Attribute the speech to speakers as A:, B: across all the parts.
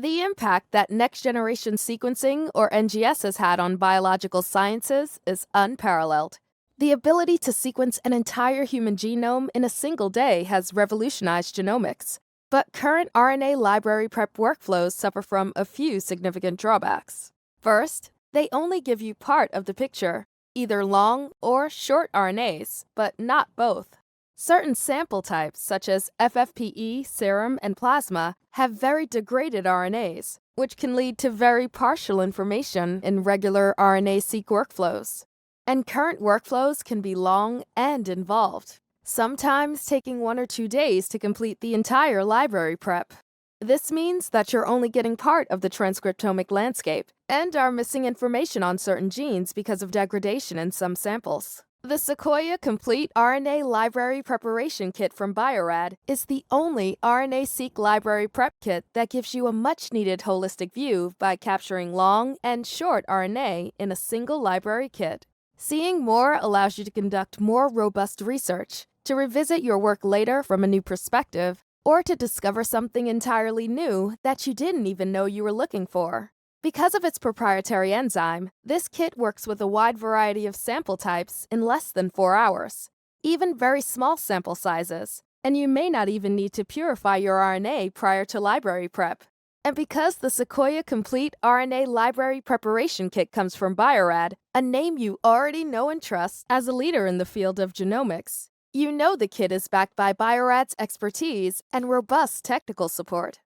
A: The impact that next-generation sequencing, or NGS, has had on biological sciences is unparalleled. The ability to sequence an entire human genome in a single day has revolutionized genomics. But current RNA library prep workflows suffer from a few significant drawbacks. First, they only give you part of the picture, either long or short RNAs, but not both. Certain sample types, such as FFPE, serum, and plasma, have very degraded RNAs, which can lead to very partial information in regular RNA-seq workflows. And current workflows can be long and involved, sometimes taking 1 or 2 days to complete the entire library prep. This means that you're only getting part of the transcriptomic landscape and are missing information on certain genes because of degradation in some samples. The SEQuoia Complete RNA Library Preparation Kit from Bio-Rad is the only RNA-seq library prep kit that gives you a much-needed holistic view by capturing long and short RNA in a single library kit. Seeing more allows you to conduct more robust research, to revisit your work later from a new perspective, or to discover something entirely new that you didn't even know you were looking for. Because of its proprietary enzyme, this kit works with a wide variety of sample types in less than 4 hours, even very small sample sizes, and you may not even need to purify your RNA prior to library prep. And because the SEQuoia Complete RNA Library Preparation Kit comes from Bio-Rad, a name you already know and trust as a leader in the field of genomics, you know the kit is backed by Bio-Rad's expertise and robust technical support.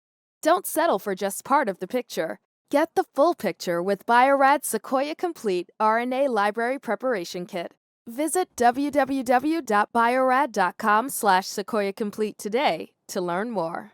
A: Don't settle for just part of the picture. Get the full picture with Bio-Rad's SEQuoia Complete RNA Library Preparation Kit. Visit www.biorad.com/SequoiaComplete today to learn more.